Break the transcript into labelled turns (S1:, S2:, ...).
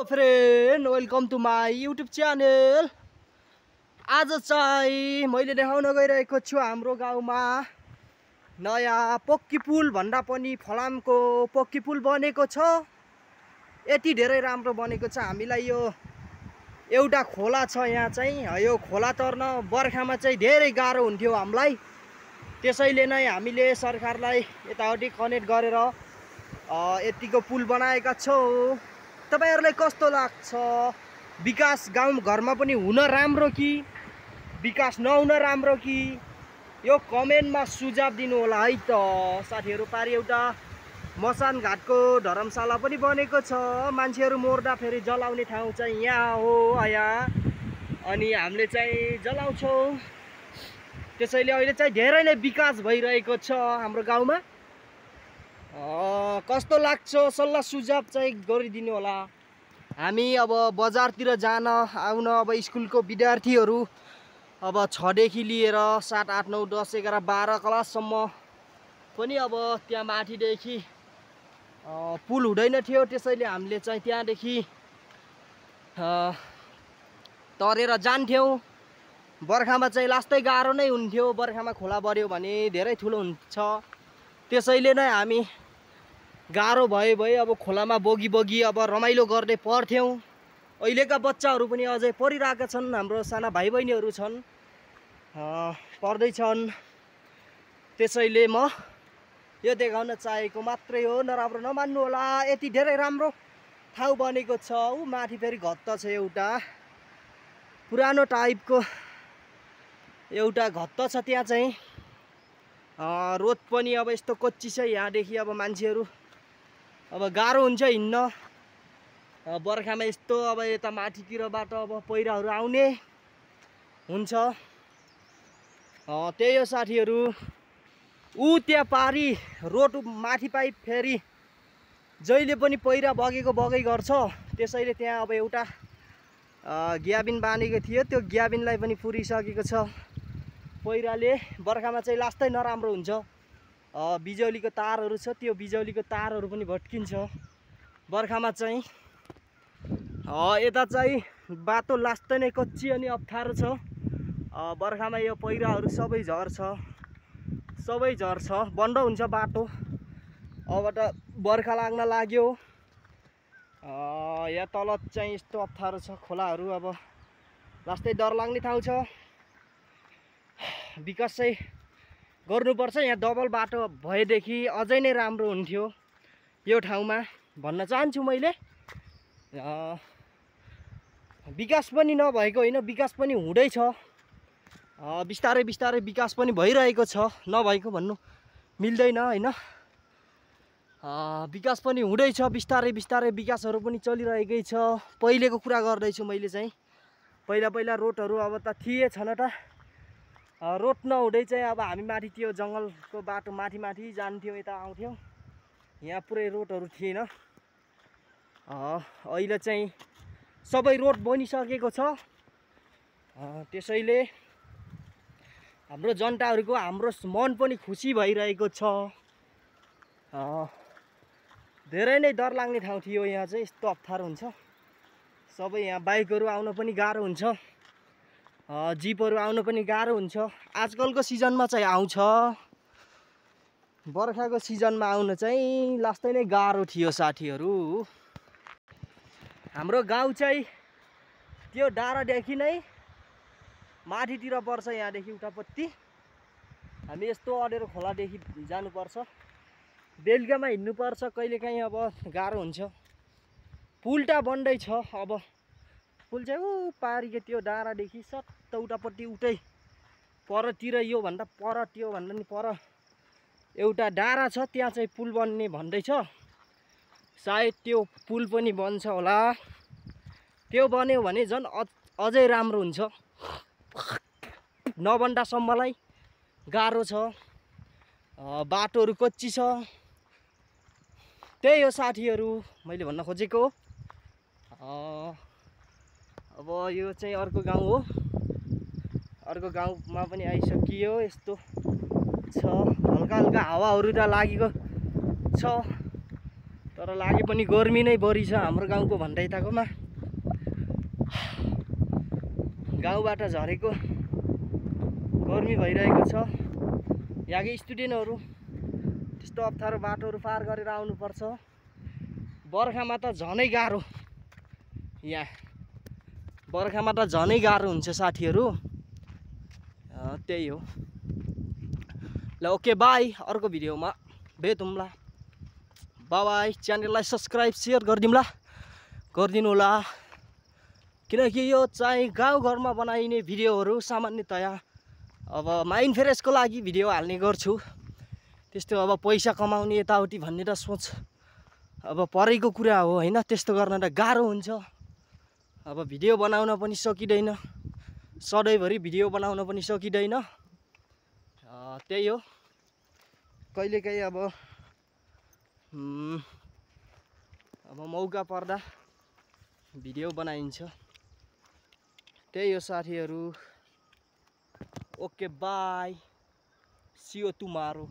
S1: Friend, welcome to my YouTube channel. आज चाहिँ मैले देखाउन गइरहेको छु हाम्रो गाउँमा नयाँ पक्की पुल भन्दा पनि फलामको पक्की पुल बनेको छ। यति धेरै राम्रो बनेको छ। हामीलाई यो एउटा खोला छ, यहाँ चाहिँ यो खोला तर्न बर्खामा चाहिँ धेरै गाह्रो हुन्थ्यो हामीलाई। त्यसैले नै हामीले सरकारलाई यताउति कनेक्ट गरेर यतिको पुल बनाएका छौँ। तपाईहरुलाई कस्तो लाग्छ? विकास गाउँ घरमा पनि हुन राम्रो कि विकास नहुन राम्रो कि यो कमेन्टमा सुझाव दिनु होला है त साथीहरु। पारि एउटा मसान घाटको धर्मशाला पनि बनेको छ। मान्छेहरु मर्दा फेरि जलाउने ठाउँ चाहिँ यहाँ हो यहाँ, अनि हामीले चाहिँ जलाउँछौँ। त्यसैले अहिले चाहिँ धेरै नै विकास भइरहेको छ हाम्रो गाउँमा। कस्तो लाग्छ सल्लाह सुझाव चाहिँ गरिदिनु होला। हामी अब बजारतिर जान आउन अब स्कुलको विद्यार्थीहरू अब 6 देखि लिएर 7, 8, 9, 10, 11, 12 क्लाससम्म पनि अब त्यहाँ माथिदेखि पुल हुँदैन थियो। त्यसैले हामीले चाहिँ त्यहाँदेखि तरेर जान्थ्यौँ। बर्खामा चाहिँ लास्तै गाह्रो नै हुन्थ्यो। बर्खामा खोला बढ्यो भने धेरै ठुलो हुन्छ। त्यसैले नै हामी गाह्रो भए अब खोलामा बगी अब रमाइलो गर्ने पर्थ्यौँ। अहिलेका बच्चाहरू पनि अझै पढिरहेका छन्। हाम्रो साना भाइ बहिनीहरू छन्, पढ्दैछन्। त्यसैले म यो देखाउन चाहेको मात्रै हो, नराम्रो नमान्नु होला। यति धेरै राम्रो ठाउँ बनेको छ। ऊ माथि फेरि घत्त छ, एउटा पुरानो टाइपको एउटा घत्त छ त्यहाँ चाहिँ। रोड पनि अब यस्तो कच्ची छ। यहाँदेखि अब मान्छेहरू अब गाह्रो हुन्छ हिँड्न। बर्खामा यस्तो अब यता माथितिरबाट अब पहिराहरू आउने हुन्छ। त्यही हो साथीहरू। ऊ त्यहाँ पारी रोड माथि पाइप फेरि जहिले पनि पहिरा बगै गर्छ। त्यसैले त्यहाँ अब एउटा ग्याबिन बाँधेको थियो। त्यो ग्याबिनलाई पनि पुरिसकेको छ पहिराले। बर्खामा चाहिँ लास्तै नराम्रो हुन्छ। बिजुलीको तारहरू छ, त्यो बिजुलीको तारहरू पनि भट्किन्छ बर्खामा चाहिँ। यता चाहिँ बाटो लास्तै नै कच्ची अनि अप्ठ्यारो छ। बर्खामा यो पहिराहरू सबै झर्छ, बन्द हुन्छ बाटो। अब त बर्खा लाग्न लाग्यो। यहाँ तल चाहिँ यस्तो अप्ठ्यारो छ खोलाहरू। अब लास्तै डर लाग्ने ठाउँ छ। विकास चाहिँ गर्नुपर्छ। यहाँ डबल बाटो भएदेखि अझै नै राम्रो हुन्थ्यो यो ठाउँमा भन्न चाहन्छु मैले। विकास पनि नभएको होइन, विकास पनि हुँदैछ। बिस्तारै विकास पनि भइरहेको छ। नभएको भन्नु मिल्दैन होइन। विकास पनि हुँदैछ। बिस्तारै विकासहरू पनि चलिरहेकै छ। पहिलेको कुरा गर्दैछु मैले चाहिँ। पहिला रोडहरू अब त थिए छन त। रोड नहुँदै चाहिँ अब हामी माथि त्यो जङ्गलको बाटो माथि जान्थ्यौँ, यता आउँथ्यौँ। यहाँ पुरै रोडहरू थिएन। अहिले चाहिँ सबै रोड बनिसकेको छ। त्यसैले हाम्रो जनताहरूको हाम्रो मन पनि खुसी भइरहेको छ। धेरै नै डर लाग्ने ठाउँ थियो यहाँ चाहिँ। यस्तो अप्ठ्यारो हुन्छ सबै। यहाँ बाइकहरू आउन पनि गाह्रो हुन्छ, जिपहरू आउन पनि गाह्रो हुन्छ। आजकलको सिजनमा चाहिँ आउँछ, बर्खाको सिजनमा आउन चाहिँ लास्तै नै गाह्रो थियो साथीहरू। हाम्रो गाउँ चाहिँ त्यो डाँडादेखि नै माथितिर पर्छ। यहाँदेखि उतापट्टि हामी यस्तो अडेर खोलादेखि जानुपर्छ। बेलुकामा हिँड्नुपर्छ। कहिलेकाहीँ अब गाह्रो हुन्छ। पुलटा बन्दैछ। अब पुल चाहिँ ऊ पारीको त्यो डाँडादेखि सट्ट उतापट्टि उतै परतिर, योभन्दा पर त्योभन्दा नि पर एउटा डाँडा छ, त्यहाँ चाहिँ पुल बन्ने भन्दैछ। सायद त्यो पुल पनि बन्छ होला। त्यो बन्यो भने झन् अझै राम्रो हुन्छ। नबन्दासम्मलाई गाह्रो छ। बाटोहरू कच्ची छ। त्यही हो साथीहरू मैले भन्न खोजेको। अब यो चाहिँ अर्को गाउँ हो। अर्को गाउँमा पनि आइसकियो। यस्तो छ, हल्का हावाहरू त लागेको छ। तर तर लागे पनि गर्मी नै बढी छ हाम्रो गाउँको भन्दा यताकोमा। गाउँबाट झरेको गर्मी भइरहेको छ। यहाँकै स्टुडेन्टहरू त्यस्तो अप्ठ्यारो बाटोहरू पार गरेर आउनुपर्छ। बर्खामा त झनै गाह्रो, यहाँ बर्खामा त झनै गाह्रो हुन्छ साथीहरू। त्यही हो। ल ओके बाई, अर्को भिडियोमा भेटौँला। बाई, च्यानललाई सब्सक्राइब सेयर गरिदिनु होला, किनकि यो चाहिँ गाउँघरमा बनाइने भिडियोहरू सामान्यतया अब माइन्ड फ्रेसको लागि भिडियो हाल्ने गर्छु। त्यस्तो अब पैसा कमाउने यताउति भन्ने त सोच अब परेको कुरा हो होइन, त्यस्तो गर्न त गाह्रो हुन्छ। अब भिडियो बनाउन पनि सकिँदैन, सधैँभरि भिडियो बनाउन पनि सकिँदैन। त्यही हो, कहिलेकाहीँ अब मौका पर्दा भिडियो बनाइन्छ। त्यही हो साथीहरू। Okay bye, see you tomorrow.